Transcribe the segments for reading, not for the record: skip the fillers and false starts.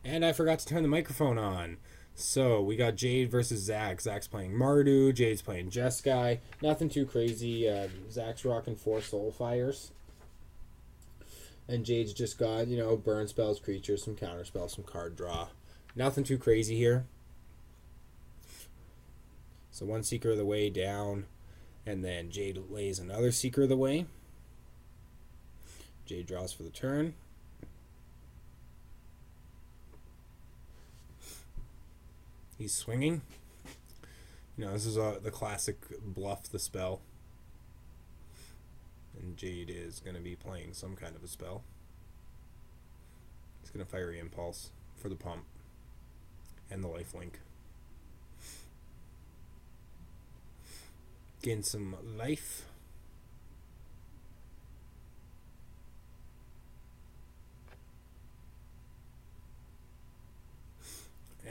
And I forgot to turn the microphone on. So we got Jade versus Zach. Zach's playing Mardu. Jade's playing Jeskai. Nothing too crazy. Zach's rocking 4 Soul Fires. And Jade's just got, burn spells, creatures, some counter spells, some card draw. Nothing too crazy here. So 1 Seeker of the Way down. And then Jade lays another Seeker of the Way. Jade draws for the turn. He's swinging. This is the classic bluff the spell. And Jade is going to be playing some kind of a spell. He's going to Fiery Impulse for the pump and the lifelink. Gain some life.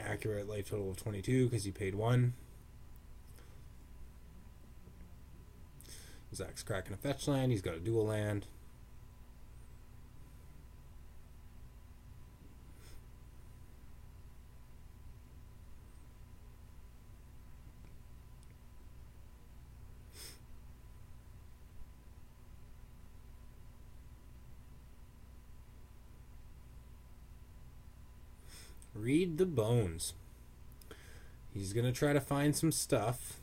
Accurate life total of 22 because he paid 1. Zach's cracking a fetch land. He's got a dual land. Read the bones. He's going to try to find some stuff.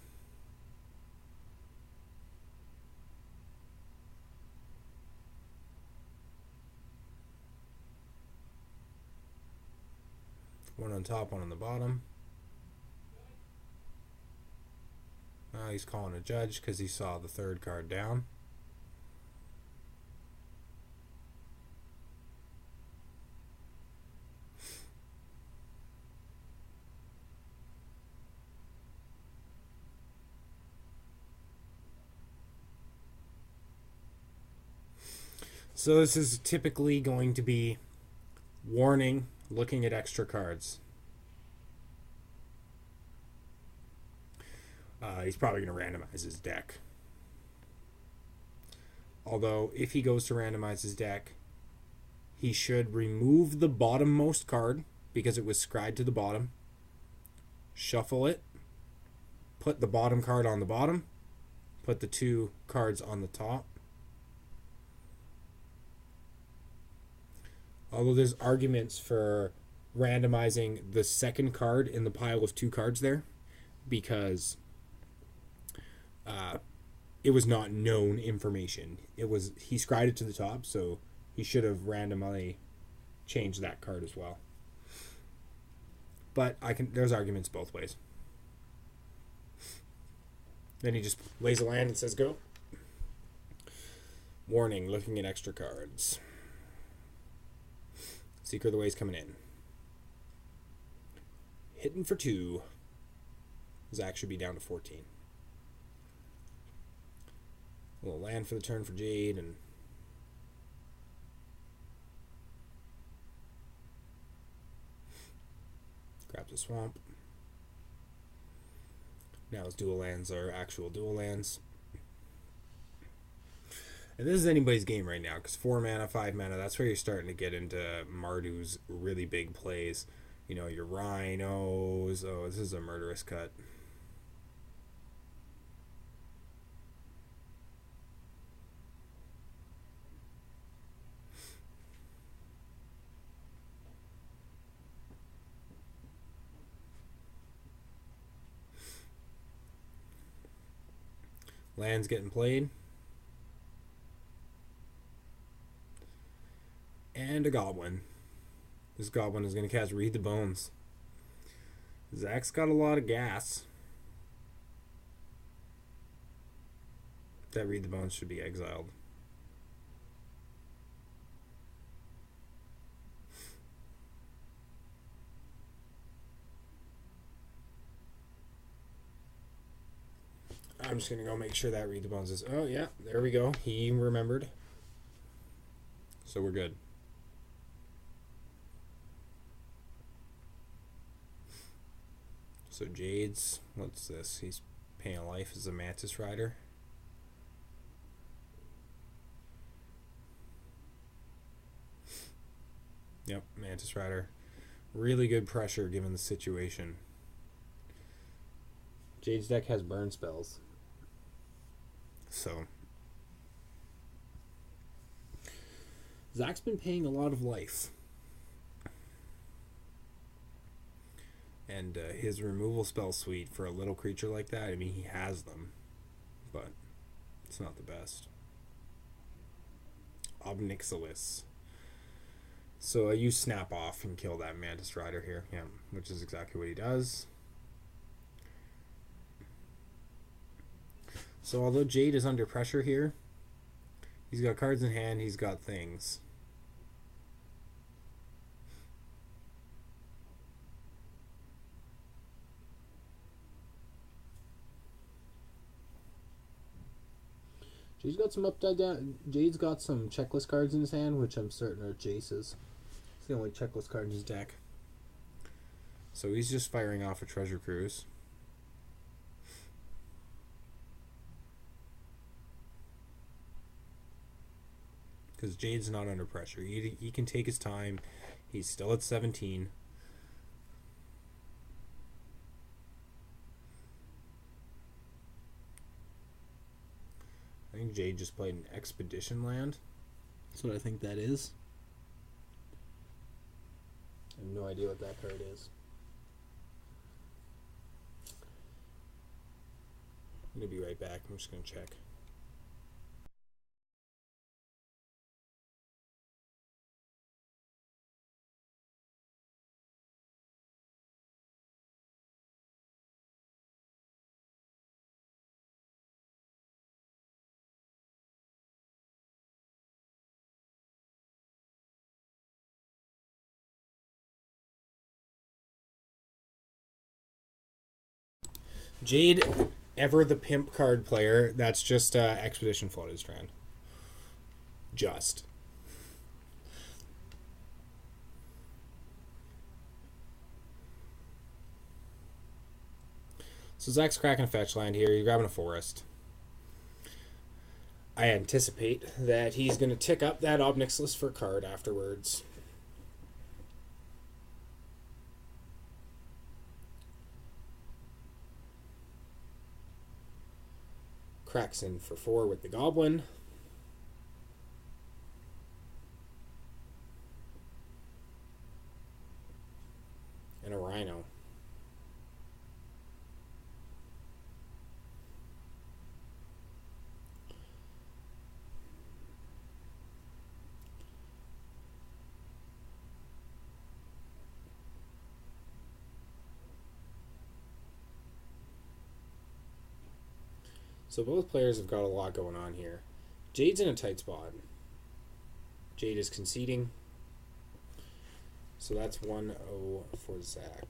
One on top, one on the bottom. He's calling a judge because he saw the 3rd card down. So this is typically going to be warning, looking at extra cards. He's probably going to randomize his deck. Although, if he goes to randomize his deck, he should remove the bottommost card because it was scried to the bottom. Shuffle it. Put the bottom card on the bottom. Put the 2 cards on the top. Although there's arguments for randomizing the 2nd card in the pile of 2 cards there because it was not known information. He scried it to the top, so he should have randomly changed that card as well. But there's arguments both ways. Then he just lays a land and says go. Warning, looking at extra cards. Seeker of the Way's coming in. Hitting for 2. Zach should be down to 14. A little land for the turn for Jade and grabs a swamp. Now his dual lands are actual dual lands. And this is anybody's game right now because 4 mana, 5 mana, that's where you're starting to get into Mardu's really big plays. Your rhinos. Oh, this is a murderous cut. Land's getting played. And a goblin. This goblin is going to cast Read the Bones. Zach's got a lot of gas. That Read the Bones should be exiled. I'm just going to go make sure that Read the Bones is... Oh, yeah, there we go. He remembered. So we're good. So Jade's... What's this? He's paying a life as a Mantis Rider. Yep, Mantis Rider. Really good pressure given the situation. Jade's deck has burn spells. So Zach's been paying a lot of life. And his removal spell suite for a little creature like that, I mean, he has them, but it's not the best. Obnixilis. So I use Snap Off and kill that Mantis Rider here, yeah, which is exactly what he does. So although Jade is under pressure here, he's got cards in hand, he's got things. Jade's got some upside down. Jade's got some checklist cards in his hand, which I'm certain are Jace's. It's the only checklist card in his deck. So he's just firing off a Treasure Cruise. Because Jade's not under pressure. He can take his time. He's still at 17. I think Jade just played an Expedition land. That's what I think that is. I have no idea what that card is. I'm going to be right back. I'm just going to check. Jade, ever the pimp card player, that's just Expedition Floated Strand. Just. So Zach's cracking a fetch land here. You're grabbing a forest. I anticipate that he's going to tick up that Obnixilis for a card afterwards. Cracks in for 4 with the Goblin. And a Rhino. So both players have got a lot going on here. Jade's in a tight spot. Jade is conceding. So that's 1-0 for Zach.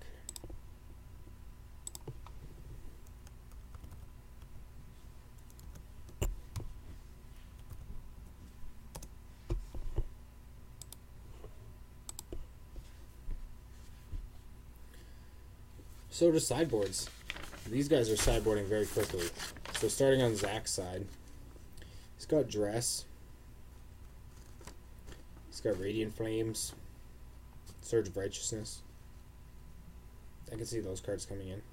So do sideboards. These guys are sideboarding very quickly. So starting on Zach's side, he's got Dress. He's got Radiant Flames. Surge of Righteousness. I can see those cards coming in.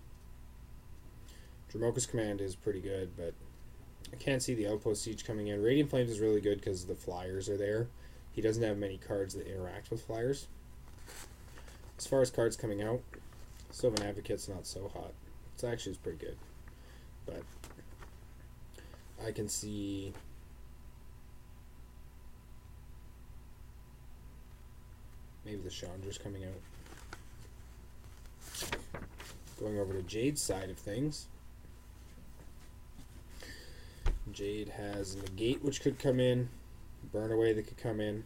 Dramoka's Command is pretty good, but I can't see the Outpost Siege coming in. Radiant Flames is really good because the flyers are there. He doesn't have many cards that interact with flyers. As far as cards coming out, Sylvan Advocate's not so hot. It's actually pretty good. But I can see maybe the Chandra's coming out. Going over to Jade's side of things. Jade has Negate, which could come in. Burn Away that could come in.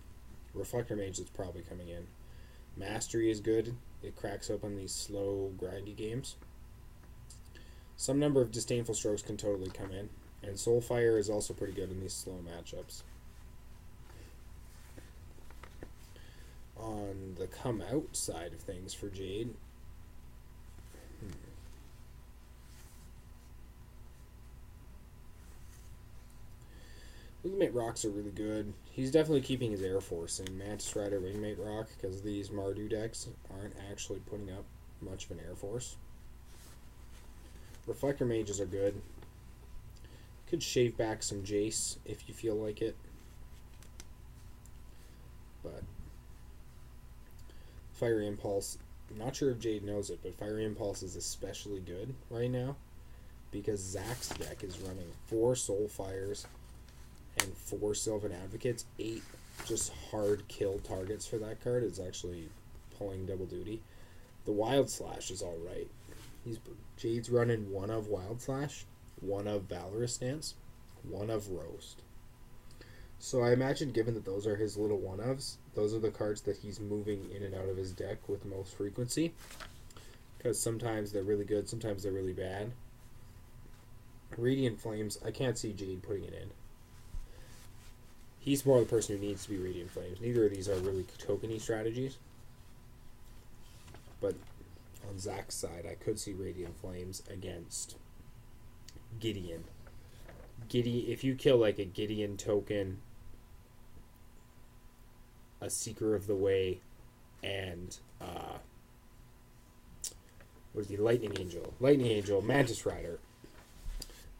Reflector Mage that's probably coming in. Mastery is good. It cracks open these slow, grindy games. Some number of Disdainful Strokes can totally come in. And Soulfire is also pretty good in these slow matchups. On the come out side of things for Jade, Wingmate Rocks are really good. He's definitely keeping his Air Force in Mantis Rider Wingmate Rock because these Mardu decks aren't actually putting up much of an Air Force. Reflector Mages are good. Could shave back some Jace if you feel like it. But Fiery Impulse, I'm not sure if Jade knows it, but Fiery Impulse is especially good right now because Zach's deck is running 4 Soulfires and 4 Sylvan Advocates, 8 just hard kill targets for that card. It's actually pulling double duty. The Wild Slash is alright. Jade's running 1 of Wild Slash, 1 of Valorous Stance, 1 of Roast. So I imagine, given that those are his little 1-ofs, those are the cards that he's moving in and out of his deck with most frequency. Because sometimes they're really good, sometimes they're really bad. Radiant Flames, I can't see Jade putting it in. He's more the person who needs to be Radiant Flames. Neither of these are really tokeny strategies. But on Zach's side, I could see Radiant Flames against Gideon. If you kill like a Gideon token, a Seeker of the Way, and Lightning Angel, Mantis Rider.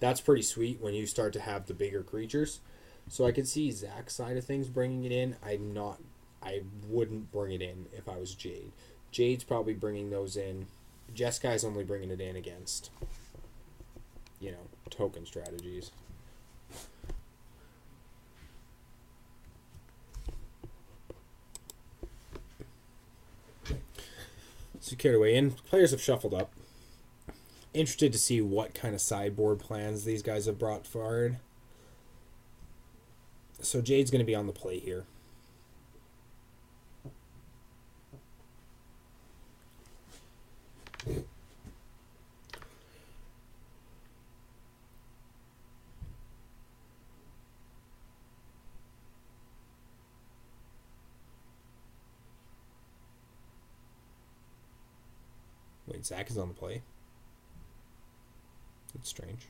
That's pretty sweet when you start to have the bigger creatures. So I could see Zach's side of things bringing it in. I wouldn't bring it in if I was Jade. Jade's probably bringing those in. Jeskai's only bringing it in against, token strategies. So you care to weigh in? Players have shuffled up. Interested to see what kind of sideboard plans these guys have brought forward. So Jade's going to be on the play here. Wait, Zach is on the play? That's strange.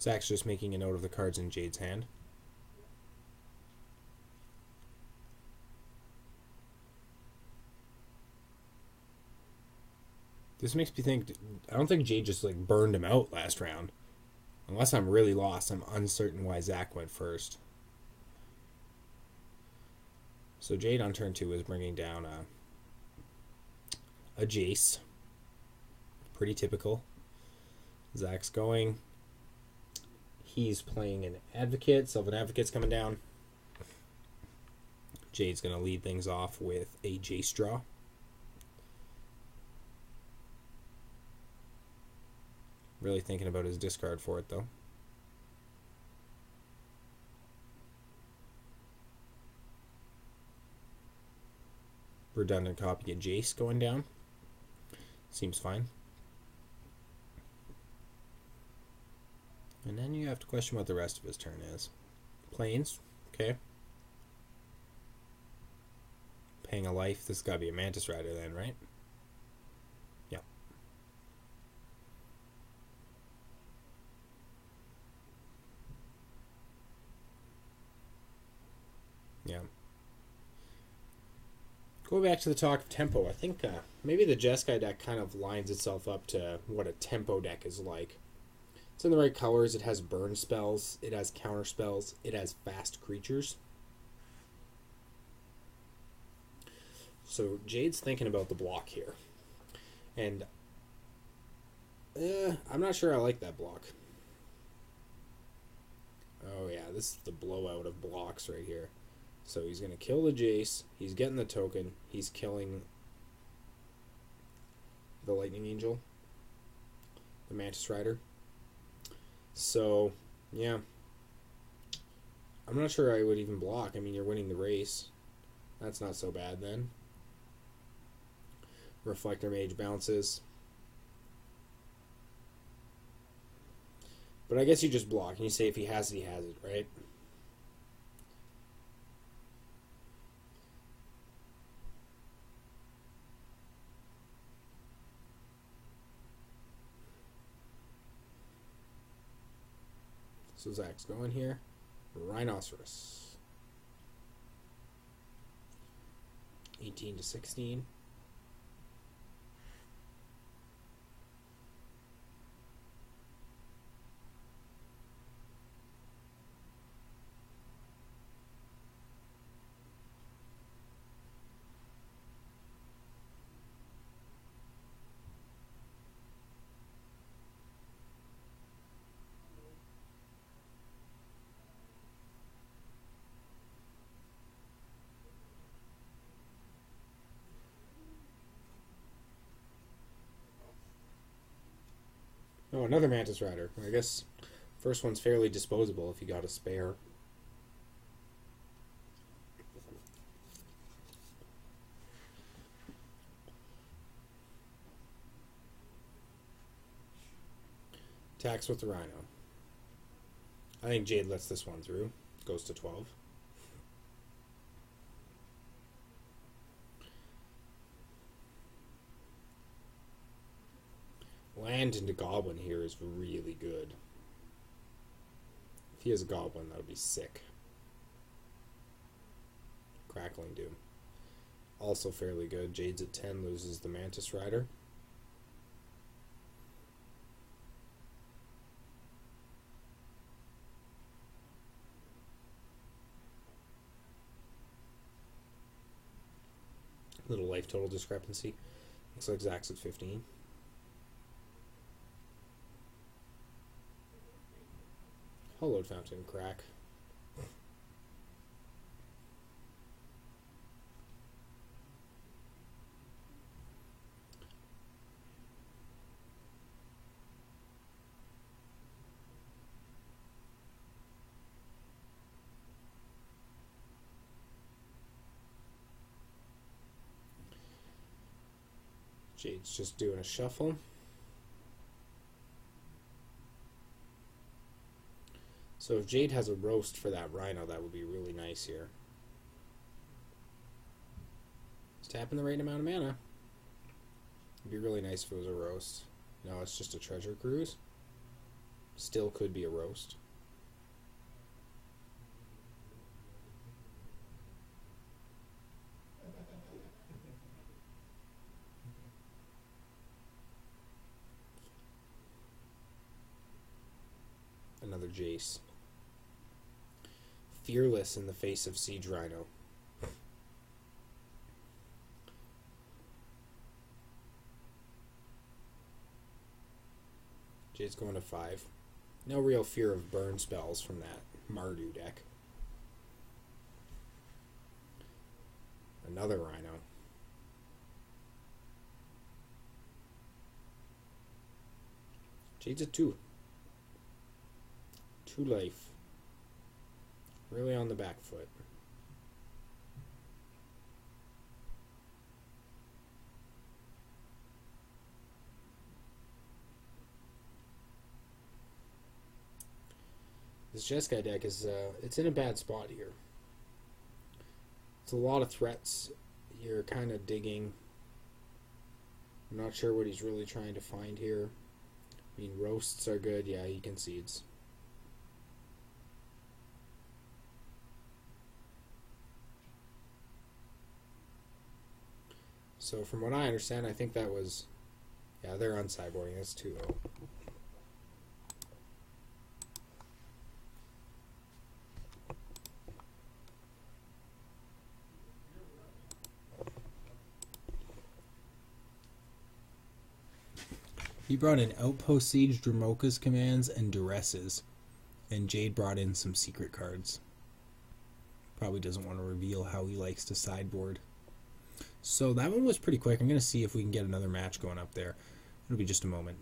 Zach's just making a note of the cards in Jade's hand. This makes me think, I don't think Jade just burned him out last round. Unless I'm really lost, I'm uncertain why Zach went first. So Jade on turn 2 is bringing down a Jace. Pretty typical. Zach's going. He's playing an Advocate. Sylvan Advocate's coming down. Jade's going to lead things off with a Jace draw. Really thinking about his discard for it, though. Redundant copy of Jace going down. Seems fine. And then you have to question what the rest of his turn is. Plains, okay. Paying a life. This has got to be a Mantis Rider then, right? Yeah. Yeah. Go back to the talk of tempo. I think maybe the Jeskai deck kind of lines itself up to what a tempo deck is like. It's in the right colors. It has burn spells. It has counter spells. It has fast creatures. So Jade's thinking about the block here. And I'm not sure I like that block. Oh yeah, this is the blowout of blocks right here. So he's going to kill the Jace. He's getting the token. He's killing the Lightning Angel. The Mantis Rider. So, yeah. I'm not sure I would even block. I mean, you're winning the race. That's not so bad then. Reflector Mage bounces. But I guess you just block and you say if he has it, he has it, right? So Zach's going here. Rhinoceros. 18 to 16. Oh, another Mantis Rider. I guess first one's fairly disposable if you got a spare. Attacks with the Rhino. I think Jade lets this one through. Goes to 12. Land into Goblin here is really good. If he has a Goblin, that'll be sick. Crackling Doom. Also fairly good. Jade's at 10, loses the Mantis Rider. Little life total discrepancy. Looks like Zach's at 15. Hollowed Fountain, crack. Jade's just doing a shuffle. So if Jade has a roast for that Rhino, that would be really nice here. He's tapping the right amount of mana. It'd be really nice if it was a roast. No, it's just a treasure cruise. Still could be a roast. Another Jace. Fearless in the face of Siege Rhino. Jade's going to 5. No real fear of burn spells from that Mardu deck. Another Rhino. Jade's at 2. 2 life. Really on the back foot. This Jeskai deck is it's in a bad spot here. It's a lot of threats. You're kind of digging. I'm not sure what he's really trying to find here. I mean, roasts are good. Yeah, he concedes. So from what I understand, I think that was... Yeah, they're on sideboarding. That's 2-0. He brought in Outpost Siege, Dromoka's commands, and Duresses. And Jade brought in some secret cards. Probably doesn't want to reveal how he likes to sideboard. So that one was pretty quick. I'm going to see if we can get another match going up there. It'll be just a moment.